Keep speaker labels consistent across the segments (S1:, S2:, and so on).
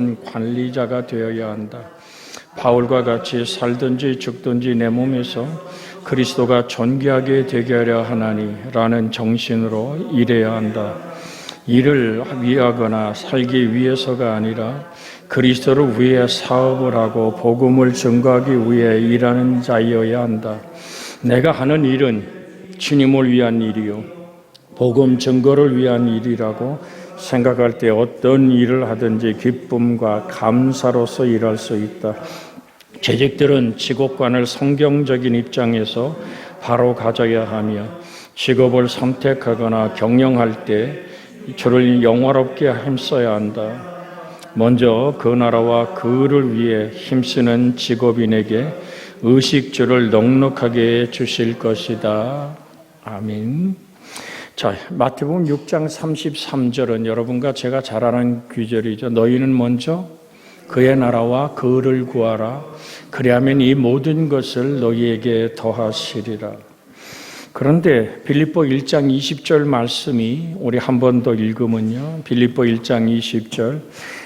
S1: 관리자가 되어야 한다. 바울과 같이 살든지 죽든지 내 몸에서 그리스도가 존귀하게 되게 하려 하나니라는 정신으로 일해야 한다. 일을 위하거나 살기 위해서가 아니라 그리스도를 위해 사업을 하고 복음을 증거하기 위해 일하는 자여야 한다. 내가 하는 일은 주님을 위한 일이요 복음 증거를 위한 일이라고 생각할 때 어떤 일을 하든지 기쁨과 감사로서 일할 수 있다. 재직들은 직업관을 성경적인 입장에서 바로 가져야 하며 직업을 선택하거나 경영할 때 주를 영화롭게 힘써야 한다. 먼저 그 나라와 그를 위해 힘쓰는 직업인에게 의식주를 넉넉하게 주실 것이다. 아멘. 자, 마태복음 6장 33절은 여러분과 제가 잘 아는 구절이죠. 너희는 먼저 그의 나라와 그를 구하라. 그리하면 이 모든 것을 너희에게 더하시리라. 그런데 빌립보 1장 20절 말씀이 우리 한 번 더 읽으면요. 빌립보 1장 20절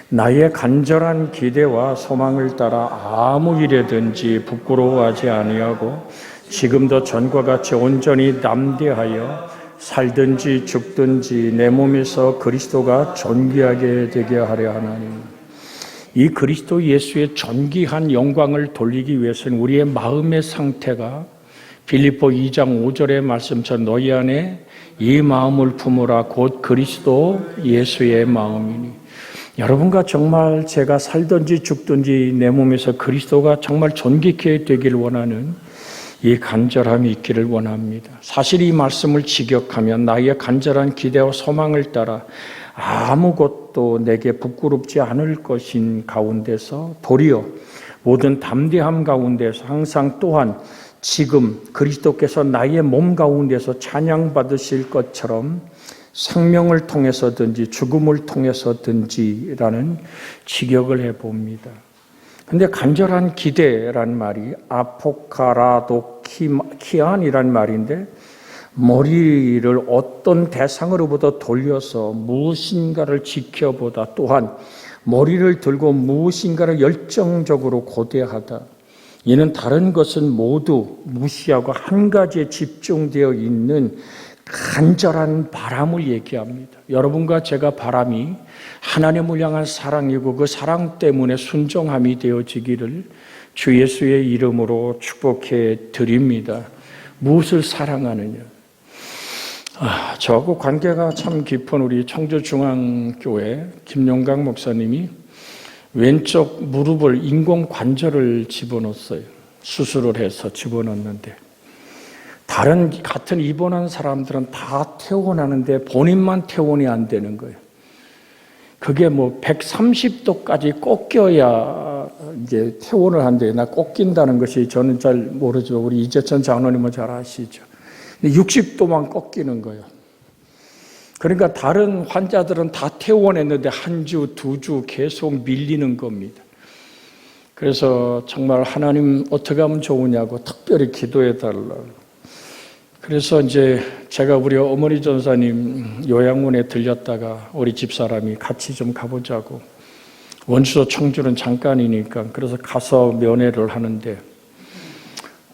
S1: 나의 간절한 기대와 소망을 따라 아무 일에든지 부끄러워하지 아니하고 지금도 전과 같이 온전히 담대하여 살든지 죽든지 내 몸에서 그리스도가 존귀하게 되게 하려 하나니 이 그리스도 예수의 존귀한 영광을 돌리기 위해서는 우리의 마음의 상태가 빌립보 2장 5절의 말씀처럼 너희 안에 이 마음을 품으라 곧 그리스도 예수의 마음이니 여러분과 정말 제가 살든지 죽든지 내 몸에서 그리스도가 정말 존귀케 되길 원하는 이 간절함이 있기를 원합니다. 사실 이 말씀을 직역하면 나의 간절한 기대와 소망을 따라 아무것도 내게 부끄럽지 않을 것인 가운데서 도리어 모든 담대함 가운데서 항상 또한 지금 그리스도께서 나의 몸 가운데서 찬양받으실 것처럼 생명을 통해서든지 죽음을 통해서든지라는 직역을 해봅니다. 근데 간절한 기대란 말이 아포카라도키안이란 말인데 머리를 어떤 대상으로부터 돌려서 무엇인가를 지켜보다 또한 머리를 들고 무엇인가를 열정적으로 고대하다. 이는 다른 것은 모두 무시하고 한 가지에 집중되어 있는 간절한 바람을 얘기합니다. 여러분과 제가 바람이 하나님을 향한 사랑이고 그 사랑 때문에 순종함이 되어지기를 주 예수의 이름으로 축복해 드립니다. 무엇을 사랑하느냐? 저하고 관계가 참 깊은 우리 청주중앙교회 김용강 목사님이 왼쪽 무릎을 인공관절을 집어넣었어요. 수술을 해서 집어넣었는데 다른 같은 입원한 사람들은 다 퇴원하는데 본인만 퇴원이 안 되는 거예요. 그게 뭐 130도까지 꺾여야 이제 퇴원을 한대요. 나 꺾인다는 것이 저는 잘 모르죠. 우리 이재천 장로님은 잘 아시죠. 근데 60도만 꺾이는 거예요. 그러니까 다른 환자들은 다 퇴원했는데 한 주, 두 주 계속 밀리는 겁니다. 그래서 정말 하나님 어떻게 하면 좋으냐고 특별히 기도해 달라고. 그래서 이제 제가 우리 어머니 전사님 요양원에 들렸다가 우리 집사람이 같이 좀 가보자고. 원주소 청주는 잠깐이니까 그래서 가서 면회를 하는데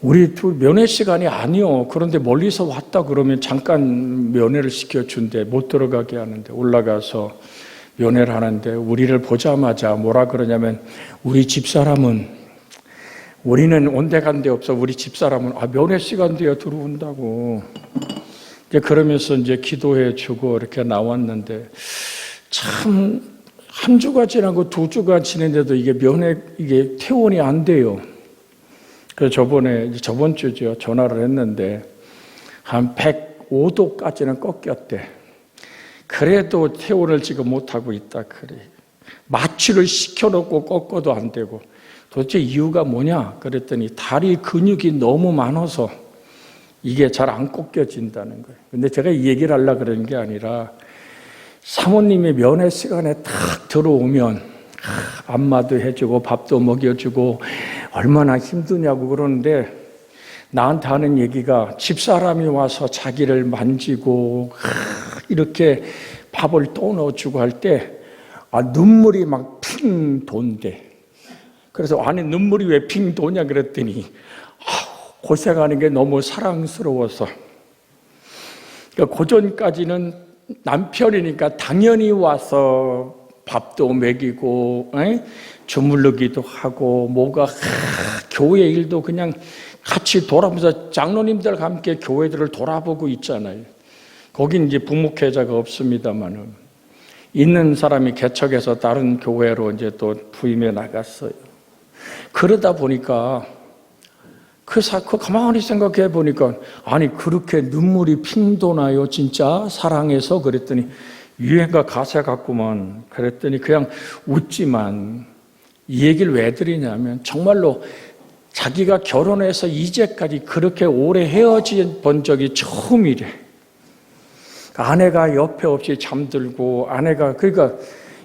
S1: 우리 둘 면회 시간이 아니요. 그런데 멀리서 왔다 그러면 잠깐 면회를 시켜준대. 못 들어가게 하는데 올라가서 면회를 하는데 우리를 보자마자 뭐라 그러냐면 우리 집사람은 우리는 온데간데 없어. 우리 집사람은 면회 시간 되어 들어온다고. 이제 그러면서 이제 기도해 주고 이렇게 나왔는데 참 한 주가 지나고 두 주가 지났는데도 이게 이게 퇴원이 안 돼요. 그래서 저번 주죠. 전화를 했는데 한 105도까지는 꺾였대. 그래도 퇴원을 지금 못하고 있다 그래. 마취를 시켜놓고 꺾어도 안 되고. 도대체 이유가 뭐냐? 그랬더니 다리 근육이 너무 많아서 이게 잘 안 꺾여진다는 거예요. 근데 제가 이 얘기를 하려고 그러는 게 아니라 사모님이 면회 시간에 딱 들어오면 안마도 해주고 밥도 먹여주고 얼마나 힘드냐고 그러는데 나한테 하는 얘기가 집사람이 와서 자기를 만지고 이렇게 밥을 또 넣어주고 할 때 눈물이 막 핑 돈대. 그래서 아니 눈물이 왜 핑 도냐 그랬더니 고생하는 게 너무 사랑스러워서. 그러니까 고전까지는 남편이니까 당연히 와서 밥도 먹이고 주물르기도 하고 뭐가 교회 일도 그냥 같이 돌아보면서 장로님들과 함께 교회들을 돌아보고 있잖아요. 거긴 이제 부목회자가 없습니다만은 있는 사람이 개척해서 다른 교회로 이제 또 부임해 나갔어요. 그러다 보니까 그 가만히 생각해 보니까 아니 그렇게 눈물이 핑 도나요 진짜 사랑해서 그랬더니 유행가 가사 같구만. 그랬더니 그냥 웃지만 이 얘기를 왜 드리냐면 정말로 자기가 결혼해서 이제까지 그렇게 오래 헤어진 본 적이 처음이래. 아내가 옆에 없이 잠들고 그러니까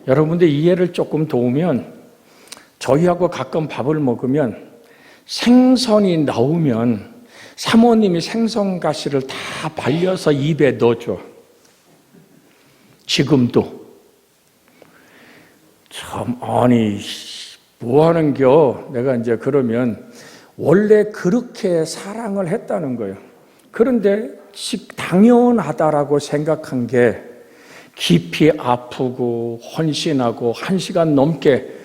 S1: 여러분들 이해를 조금 도우면 저희하고 가끔 밥을 먹으면 생선이 나오면 사모님이 생선 가시를 다 발려서 입에 넣어줘. 지금도. 참, 아니, 뭐 하는겨? 내가 이제 그러면 원래 그렇게 사랑을 했다는 거예요. 그런데 당연하다라고 생각한 게 깊이 아프고 헌신하고 1시간 넘게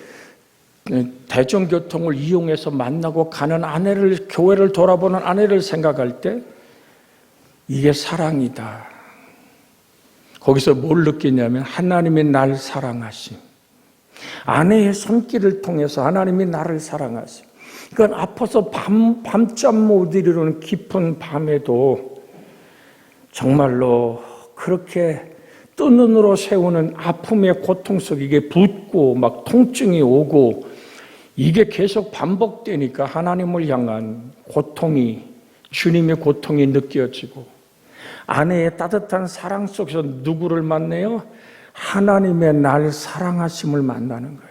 S1: 대중교통을 이용해서 만나고 가는 아내를, 교회를 돌아보는 아내를 생각할 때 이게 사랑이다. 거기서 뭘 느끼냐면 하나님이 날 사랑하심. 아내의 손길을 통해서 하나님이 나를 사랑하심. 그건 아파서 밤잠 못 이루는 깊은 밤에도 정말로 그렇게 뜬 눈으로 세우는 아픔의 고통 속에 이게 붓고 막 통증이 오고 이게 계속 반복되니까 하나님을 향한 고통이, 주님의 고통이 느껴지고 아내의 따뜻한 사랑 속에서 누구를 만나요? 하나님의 날 사랑하심을 만나는 거예요.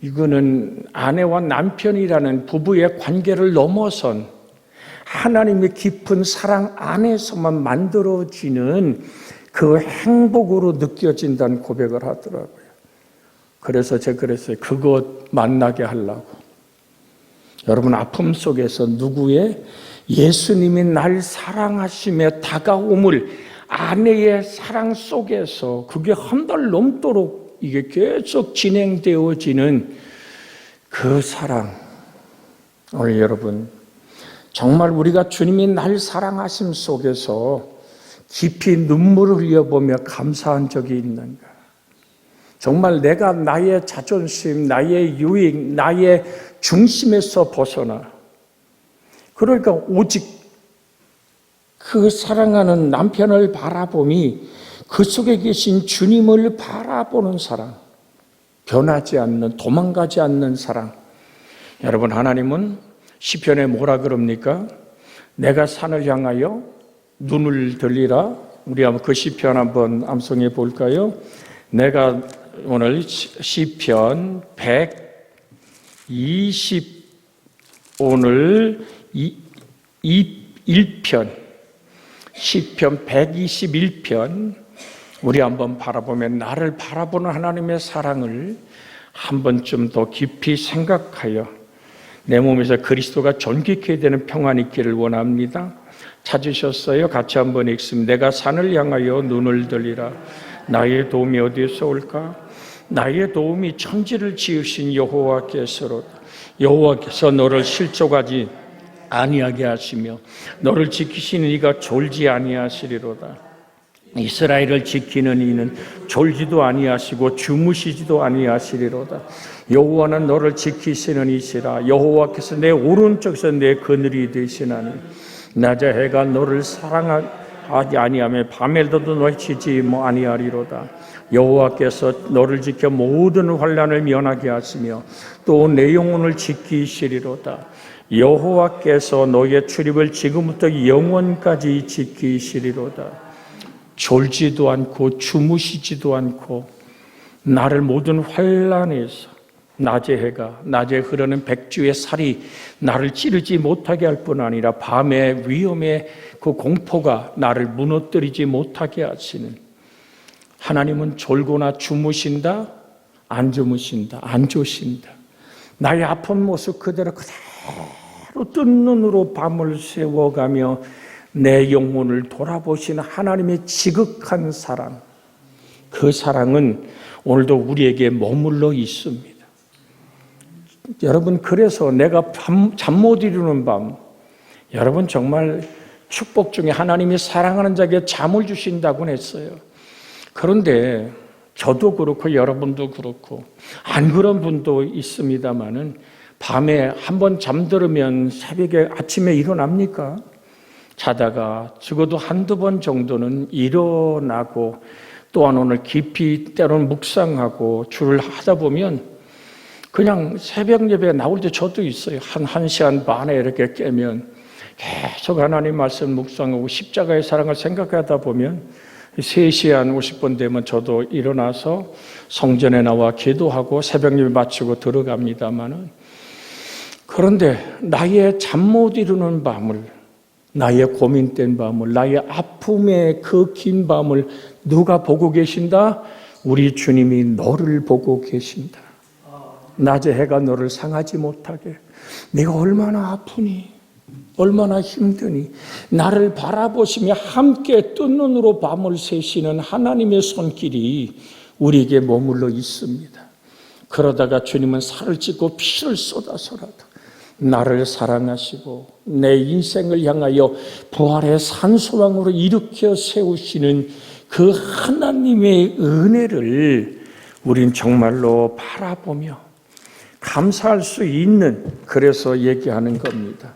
S1: 이거는 아내와 남편이라는 부부의 관계를 넘어선 하나님의 깊은 사랑 안에서만 만들어지는 그 행복으로 느껴진다는 고백을 하더라고요. 그래서 제가 그랬어요. 그것 만나게 하려고. 여러분 아픔 속에서 누구의 예수님이 날 사랑하심에 다가옴을 아내의 사랑 속에서 그게 한 달 넘도록 이게 계속 진행되어지는 그 사랑. 오늘 여러분 정말 우리가 주님이 날 사랑하심 속에서 깊이 눈물을 흘려보며 감사한 적이 있는가? 정말 내가 나의 자존심, 나의 유익, 나의 중심에서 벗어나 그러니까 오직 그 사랑하는 남편을 바라봄이 그 속에 계신 주님을 바라보는 사랑, 변하지 않는, 도망가지 않는 사랑. 여러분 하나님은 시편에 뭐라 그럽니까? 내가 산을 향하여 눈을 들리라. 우리 한번 그 시편 한번 암송해 볼까요? 내가 오늘 시편 120 오늘 1편 시편 121편 우리 한번 바라보면 나를 바라보는 하나님의 사랑을 한 번쯤 더 깊이 생각하여 내 몸에서 그리스도가 존귀케 되는 평안이 있기를 원합니다. 찾으셨어요? 같이 한번 읽습니다. 내가 산을 향하여 눈을 들리라. 나의 도움이 어디에서 올까? 나의 도움이 천지를 지으신 여호와께서로다. 여호와께서 너를 실족하지 아니하게 하시며 너를 지키시는 이가 졸지 아니하시리로다. 이스라엘을 지키는 이는 졸지도 아니하시고 주무시지도 아니하시리로다. 여호와는 너를 지키시는 이시라. 여호와께서 내 오른쪽에서 내 그늘이 되시나니 낮에 해가 너를 사랑하지 아니하며 밤에도 너를 치지 아니하리로다. 여호와께서 너를 지켜 모든 환난을 면하게 하시며 또 내 영혼을 지키시리로다. 여호와께서 너의 출입을 지금부터 영원까지 지키시리로다. 졸지도 않고 주무시지도 않고 나를 모든 환난에서 낮의 해가 낮에 흐르는 백주의 살이 나를 찌르지 못하게 할 뿐 아니라 밤의 위험의 그 공포가 나를 무너뜨리지 못하게 하시는 하나님은 졸거나 주무신다? 안 주무신다? 안 조신다? 나의 아픈 모습 그대로 뜬 눈으로 밤을 새워가며 내 영혼을 돌아보시는 하나님의 지극한 사랑, 그 사랑은 오늘도 우리에게 머물러 있습니다. 여러분, 그래서 내가 잠 못 이루는 밤, 여러분 정말 축복 중에 하나님이 사랑하는 자에게 잠을 주신다고 했어요. 그런데 저도 그렇고 여러분도 그렇고 안 그런 분도 있습니다마는 밤에 한번 잠들으면 새벽에 아침에 일어납니까? 자다가 적어도 한두 번 정도는 일어나고 또한 오늘 깊이 때로는 묵상하고 주를 하다 보면 그냥 새벽 예배에 나올 때 저도 있어요. 한 1시간 반에 이렇게 깨면 계속 하나님 말씀 묵상하고 십자가의 사랑을 생각하다 보면 3시간 50분 되면 저도 일어나서 성전에 나와 기도하고 새벽 예배 마치고 들어갑니다마는, 그런데 나의 잠 못 이루는 밤을, 나의 고민된 밤을, 나의 아픔의 그 긴 밤을 누가 보고 계신다? 우리 주님이 너를 보고 계신다. 낮에 해가 너를 상하지 못하게. 내가 얼마나 아프니, 얼마나 힘드니, 나를 바라보시며 함께 뜬 눈으로 밤을 새시는 하나님의 손길이 우리에게 머물러 있습니다. 그러다가 주님은 살을 찢고 피를 쏟아서라도 나를 사랑하시고 내 인생을 향하여 부활의 산소망으로 일으켜 세우시는 그 하나님의 은혜를 우린 정말로 바라보며 감사할 수 있는, 그래서 얘기하는 겁니다.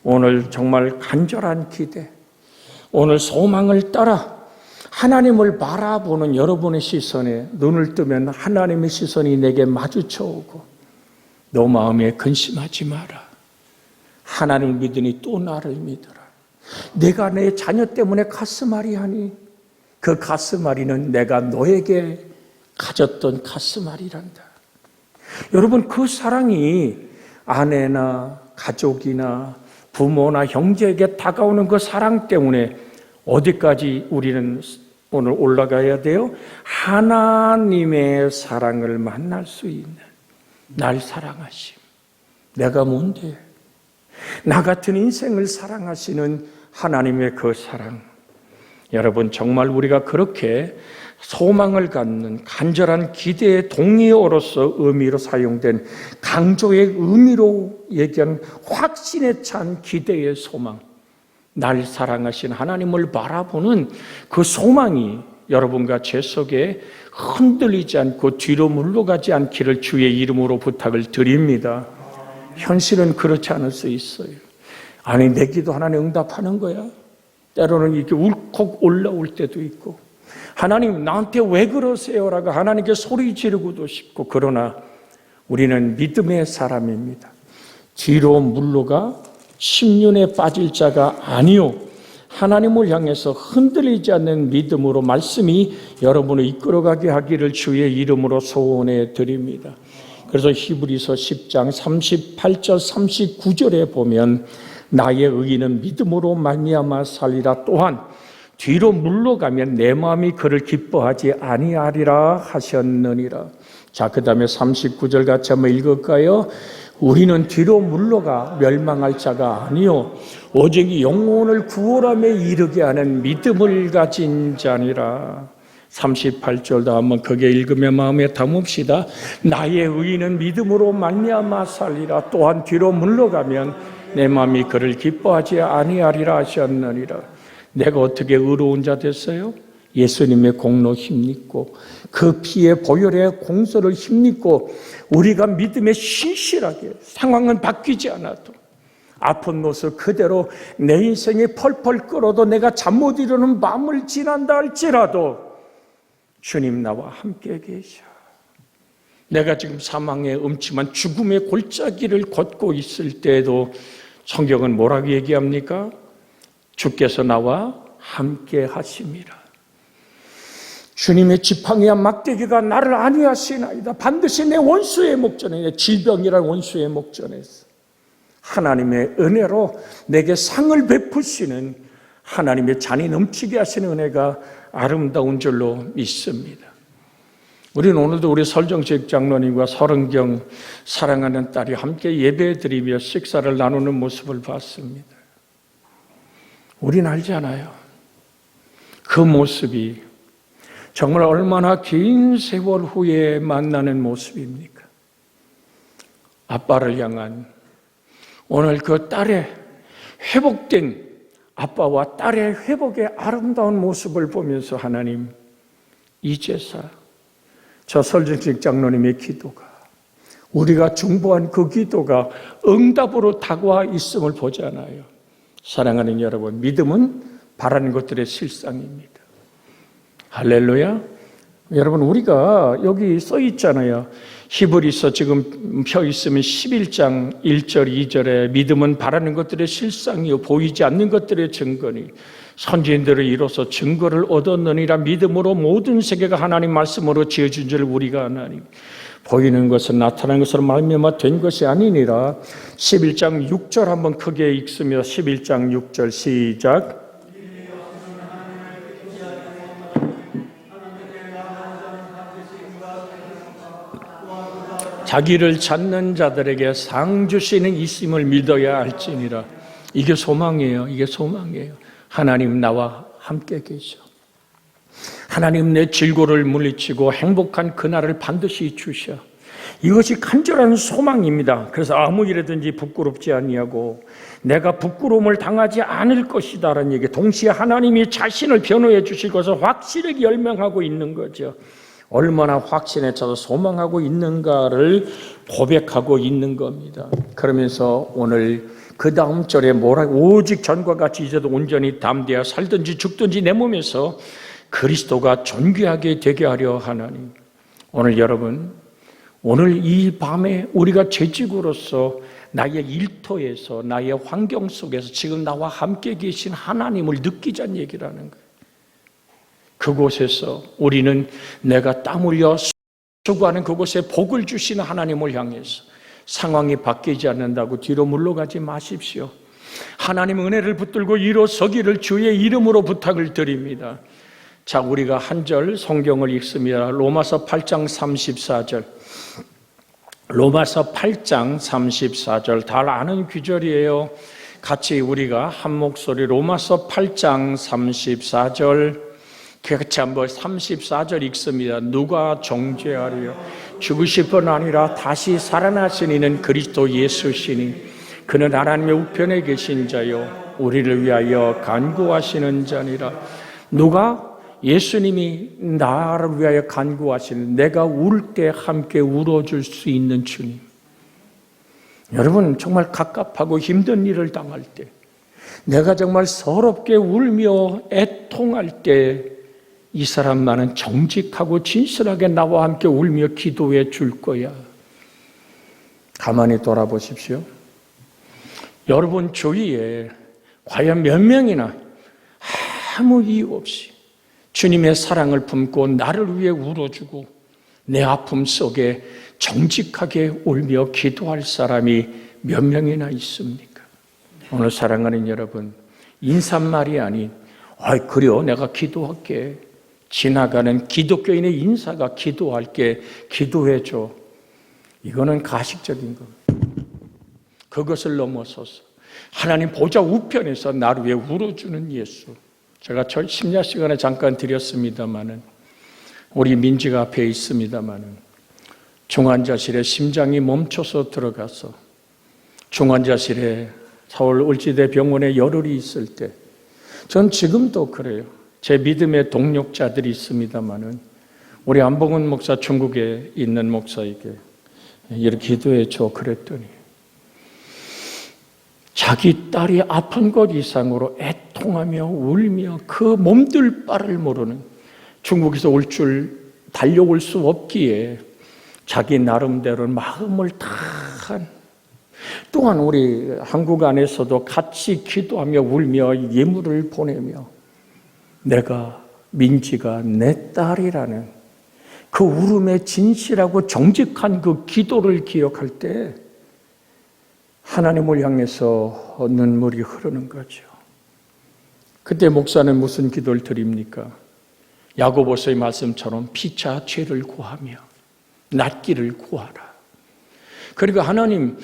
S1: 오늘 정말 간절한 기대, 오늘 소망을 따라 하나님을 바라보는 여러분의 시선에 눈을 뜨면 하나님의 시선이 내게 마주쳐 오고, 너 마음에 근심하지 마라. 하나님을 믿으니 또 나를 믿어라. 내가 내 자녀 때문에 가슴앓이 하니 그 가슴앓이는 내가 너에게 가졌던 가슴앓이란다. 여러분, 그 사랑이 아내나 가족이나 부모나 형제에게 다가오는 그 사랑 때문에 어디까지 우리는 오늘 올라가야 돼요? 하나님의 사랑을 만날 수 있는, 날 사랑하심. 내가 뭔데? 나 같은 인생을 사랑하시는 하나님의 그 사랑. 여러분, 정말 우리가 그렇게 소망을 갖는 간절한 기대의 동의어로서 의미로 사용된 강조의 의미로 얘기하는 확신에 찬 기대의 소망, 날 사랑하신 하나님을 바라보는 그 소망이 여러분과 제 속에 흔들리지 않고 뒤로 물러가지 않기를 주의 이름으로 부탁을 드립니다. 현실은 그렇지 않을 수 있어요. 아니, 내 기도 하나님 응답하는 거야? 때로는 이렇게 울컥 올라올 때도 있고, 하나님 나한테 왜 그러세요? 라고 하나님께 소리 지르고도 싶고, 그러나 우리는 믿음의 사람입니다. 뒤로 물러가 심륜에 빠질 자가 아니요, 하나님을 향해서 흔들리지 않는 믿음으로 말씀이 여러분을 이끌어가게 하기를 주의 이름으로 소원해 드립니다. 그래서 히브리서 10장 38절 39절에 보면 나의 의인은 믿음으로 말미암아 살리라, 또한 뒤로 물러가면 내 마음이 그를 기뻐하지 아니하리라 하셨느니라. 자, 그 다음에 39절 같이 한번 읽을까요? 우리는 뒤로 물러가 멸망할 자가 아니요 오직 영혼을 구원함에 이르게 하는 믿음을 가진 자니라. 38절도 한번 크게 읽으며 마음에 담읍시다. 나의 의인은 믿음으로 말미암아 살리라, 또한 뒤로 물러가면 내 마음이 그를 기뻐하지 아니하리라 하셨느니라. 내가 어떻게 의로운 자 됐어요? 예수님의 공로 힘입고 그 피의 보혈의 공소를 힘입고 우리가 믿음에 신실하게, 상황은 바뀌지 않아도 아픈 모습 그대로 내 인생이 펄펄 끓어도 내가 잠 못 이루는 밤을 지난다 할지라도 주님 나와 함께 계셔. 내가 지금 사망의 음침한 죽음의 골짜기를 걷고 있을 때에도 성경은 뭐라고 얘기합니까? 주께서 나와 함께 하심이라. 주님의 지팡이와 막대기가 나를 안위하시나이다. 반드시 내 원수의 목전에, 내 질병이란 원수의 목전에서 하나님의 은혜로 내게 상을 베푸시는 하나님의 잔이 넘치게 하시는 은혜가 아름다운 줄로 믿습니다. 우리는 오늘도 우리 설정식 장로님과 서른경 사랑하는 딸이 함께 예배드리며 식사를 나누는 모습을 봤습니다. 우린 알잖아요. 그 모습이 정말 얼마나 긴 세월 후에 만나는 모습입니까? 아빠를 향한 오늘 그 딸의 회복된 아빠와 딸의 회복의 아름다운 모습을 보면서 하나님, 이제서 저 설정식 장로님의 기도가, 우리가 중보한 그 기도가 응답으로 다가와 있음을 보잖아요. 사랑하는 여러분, 믿음은 바라는 것들의 실상입니다. 할렐루야. 여러분, 우리가 여기 써 있잖아요. 히브리서 지금 펴 있으면 11장 1절 2절에 믿음은 바라는 것들의 실상이요 보이지 않는 것들의 증거니 선지인들을 이뤄서 증거를 얻었느니라. 믿음으로 모든 세계가 하나님 말씀으로 지어진 줄 우리가 아나니 보이는 것은 나타난 것으로 말미암아 된 것이 아니니라. 11장 6절 한번 크게 읽으며 11장 6절 시작. 자기를 찾는 자들에게 상 주시는 이심을 믿어야 할지니라. 이게 소망이에요. 이게 소망이에요. 하나님 나와 함께 계셔. 하나님 내 질고를 물리치고 행복한 그날을 반드시 주셔. 이것이 간절한 소망입니다. 그래서 아무 일에든지 부끄럽지 아니하고 내가 부끄러움을 당하지 않을 것이다라는 얘기. 동시에 하나님이 자신을 변호해 주실 것을 확실하게 열명하고 있는 거죠. 얼마나 확신에 차서 소망하고 있는가를 고백하고 있는 겁니다. 그러면서 오늘 그 다음 절에 오직 전과 같이 이제도 온전히 담대하 살든지 죽든지 내 몸에서 그리스도가 존귀하게 되게 하려 하나니. 오늘 여러분, 오늘 이 밤에 우리가 재직으로서 나의 일터에서 나의 환경 속에서 지금 나와 함께 계신 하나님을 느끼자는 얘기라는 거예요. 그곳에서 우리는 내가 땀 흘려 수고하는 그곳에 복을 주시는 하나님을 향해서 상황이 바뀌지 않는다고 뒤로 물러가지 마십시오. 하나님 은혜를 붙들고 일어서기를 주의 이름으로 부탁을 드립니다. 자, 우리가 한 절 성경을 읽습니다. 로마서 8장 34절. 로마서 8장 34절. 다 아는 구절이에요. 같이 우리가 한 목소리 로마서 8장 34절 같이 한번 34절 읽습니다. 누가 정죄하리요? 죽으실 뿐 아니라 다시 살아나신 이는 그리스도 예수시니 그는 하나님의 우편에 계신 자요 우리를 위하여 간구하시는 자니라. 누가? 예수님이 나를 위하여 간구하시는, 내가 울 때 함께 울어줄 수 있는 주님. 여러분, 정말 갑갑하고 힘든 일을 당할 때, 내가 정말 서럽게 울며 애통할 때 이 사람만은 정직하고 진실하게 나와 함께 울며 기도해 줄 거야. 가만히 돌아보십시오. 여러분 주위에 과연 몇 명이나 아무 이유 없이 주님의 사랑을 품고 나를 위해 울어주고 내 아픔 속에 정직하게 울며 기도할 사람이 몇 명이나 있습니까? 오늘 사랑하는 여러분, 인사말이 아닌 그래요, 내가 기도할게. 지나가는 기독교인의 인사가 기도할게, 기도해줘. 이거는 가식적인 겁니다. 그것을 넘어서서 하나님 보좌 우편에서 나를 위해 울어주는 예수. 제가 심야 시간에 잠깐 드렸습니다마는, 우리 민지가 앞에 있습니다마는, 중환자실에 심장이 멈춰서 들어가서 중환자실에 서울 을지대 병원에 열흘이 있을 때, 전 지금도 그래요. 제 믿음의 동력자들이 있습니다마는, 우리 안봉은 목사, 중국에 있는 목사에게 이렇게 기도해 줘 그랬더니 자기 딸이 아픈 것 이상으로 애통하며 울며 그 몸둘 바를 모르는, 중국에서 올 줄 달려올 수 없기에 자기 나름대로 마음을 다한, 또한 우리 한국 안에서도 같이 기도하며 울며 예물을 보내며 내가 민지가 내 딸이라는 그 울음의 진실하고 정직한 그 기도를 기억할 때 하나님을 향해서 눈물이 흐르는 거죠. 그때 목사는 무슨 기도를 드립니까? 야고보서의 말씀처럼 피차 죄를 구하며 낫기를 구하라. 그리고 하나님,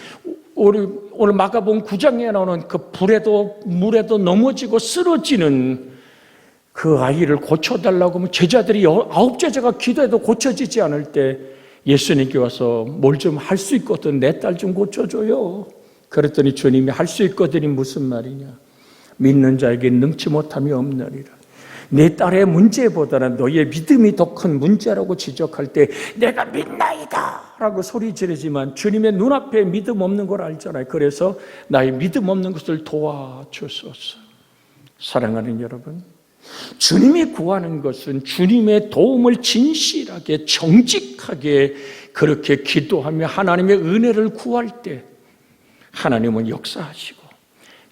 S1: 오늘 마가복음 9장에 나오는 그 불에도 물에도 넘어지고 쓰러지는 그 아이를 고쳐달라고 하면 제자들이 9제자가 기도해도 고쳐지지 않을 때 예수님께 와서 뭘 좀 할 수 있거든, 내 딸 좀 고쳐줘요. 그랬더니 주님이 할 수 있거든이 무슨 말이냐? 믿는 자에게 능치 못함이 없느니라. 내 딸의 문제보다는 너의 믿음이 더 큰 문제라고 지적할 때 내가 믿나이다 라고 소리 지르지만 주님의 눈앞에 믿음 없는 걸 알잖아요. 그래서 나의 믿음 없는 것을 도와주소서. 사랑하는 여러분, 주님이 구하는 것은 주님의 도움을 진실하게 정직하게 그렇게 기도하며 하나님의 은혜를 구할 때 하나님은 역사하시고,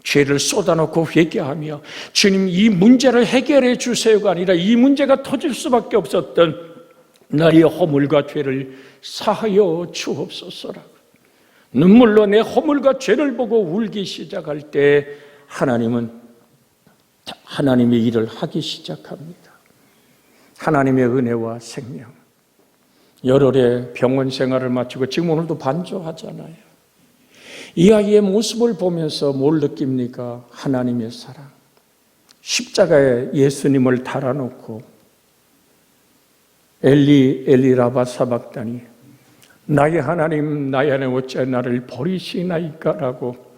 S1: 죄를 쏟아놓고 회개하며 주님 이 문제를 해결해 주세요가 아니라 이 문제가 터질 수밖에 없었던 나의 허물과 죄를 사하여 주옵소서라고 눈물로 내 허물과 죄를 보고 울기 시작할 때 하나님은 하나님의 일을 하기 시작합니다. 하나님의 은혜와 생명. 열흘에 병원 생활을 마치고 지금 오늘도 반주하잖아요. 이 아이의 모습을 보면서 뭘 느낍니까? 하나님의 사랑. 십자가에 예수님을 달아놓고 엘리 엘리 라바 사박다니 나의 하나님 나의 하나님 어찌 나를 버리시나이까라고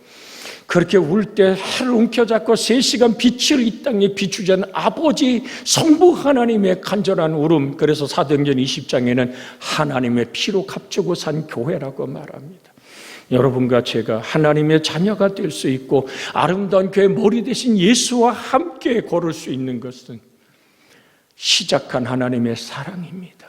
S1: 그렇게 울 때 해를 움켜잡고 3시간 빛을 이 땅에 비추자는 아버지 성부 하나님의 간절한 울음. 그래서 사도행전 20장에는 하나님의 피로 값주고 산 교회라고 말합니다. 여러분과 제가 하나님의 자녀가 될 수 있고 아름다운 교회 머리 대신 예수와 함께 걸을 수 있는 것은 시작한 하나님의 사랑입니다.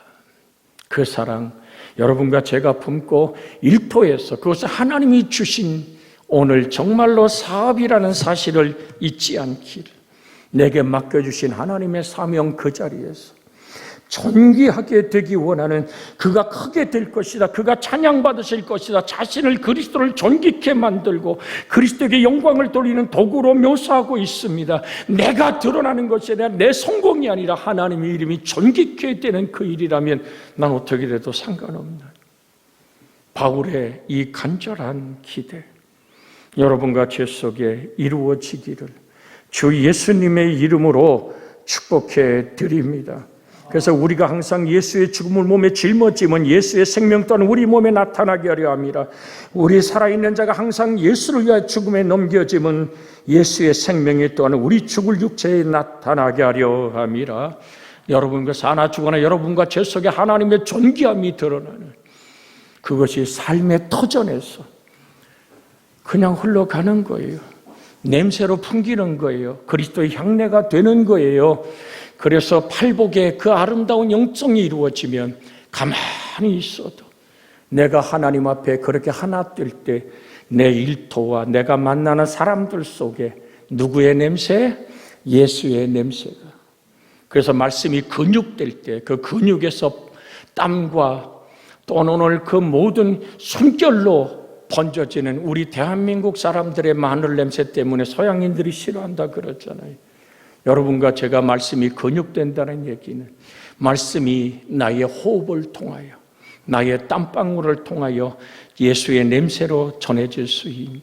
S1: 그 사랑 여러분과 제가 품고 일터에서 그것을 하나님이 주신 오늘 정말로 사업이라는 사실을 잊지 않기를, 내게 맡겨주신 하나님의 사명 그 자리에서 존귀하게 되기 원하는, 그가 크게 될 것이다, 그가 찬양받으실 것이다, 자신을 그리스도를 존귀케 만들고 그리스도에게 영광을 돌리는 도구로 묘사하고 있습니다. 내가 드러나는 것이 아니라 내 성공이 아니라 하나님의 이름이 존귀케 되는 그 일이라면 난 어떻게 돼도 상관없나. 바울의 이 간절한 기대 여러분과 제 속에 이루어지기를 주 예수님의 이름으로 축복해 드립니다. 그래서 우리가 항상 예수의 죽음을 몸에 짊어지면 예수의 생명 또한 우리 몸에 나타나게 하려 합니다. 우리 살아있는 자가 항상 예수를 위하여 죽음에 넘겨지면 예수의 생명이 또한 우리 죽을 육체에 나타나게 하려 합니다. 여러분과 사나 죽거나 여러분과 제 속에 하나님의 존귀함이 드러나는 그것이 삶의 터전에서 그냥 흘러가는 거예요. 냄새로 풍기는 거예요. 그리스도의 향내가 되는 거예요. 그래서 팔복의 그 아름다운 영성이 이루어지면 가만히 있어도 내가 하나님 앞에 그렇게 하나 될 때 내 일터와 내가 만나는 사람들 속에 누구의 냄새? 예수의 냄새가. 그래서 말씀이 근육될 때 그 근육에서 땀과 또는 오늘 그 모든 숨결로 번져지는 우리 대한민국 사람들의 마늘 냄새 때문에 서양인들이 싫어한다 그러잖아요. 여러분과 제가 말씀이 근육된다는 얘기는 말씀이 나의 호흡을 통하여 나의 땀방울을 통하여 예수의 냄새로 전해질 수 있는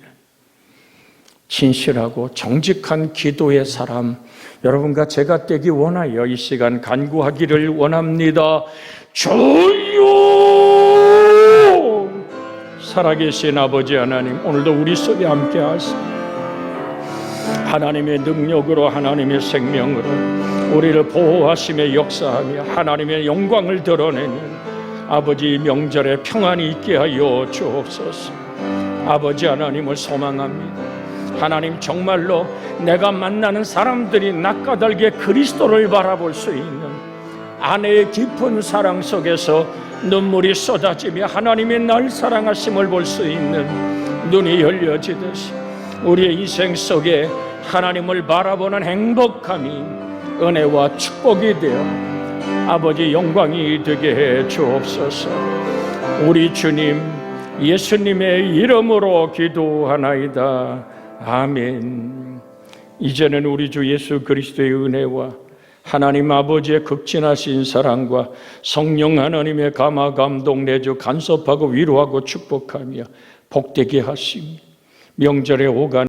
S1: 진실하고 정직한 기도의 사람 여러분과 제가 되기 원하여 이 시간 간구하기를 원합니다. 주여! 살아계신 아버지 하나님, 오늘도 우리 속에 함께 하시고 하나님의 능력으로 하나님의 생명으로 우리를 보호하시며 역사하며 하나님의 영광을 드러내는 아버지 명절에 평안이 있게 하여 주옵소서. 아버지 하나님을 소망합니다. 하나님 정말로 내가 만나는 사람들이 낯가달게 그리스도를 바라볼 수 있는 아내의 깊은 사랑 속에서 눈물이 쏟아지며 하나님의 날 사랑하심을 볼 수 있는 눈이 열려지듯이 우리의 인생 속에 하나님을 바라보는 행복함이 은혜와 축복이 되어 아버지 영광이 되게 해 주옵소서. 우리 주님 예수님의 이름으로 기도하나이다. 아멘. 이제는 우리 주 예수 그리스도의 은혜와 하나님 아버지의 극진하신 사랑과 성령 하나님의 감화 감동 내주 간섭하고 위로하고 축복하며 복되게 하시며 명절에 오간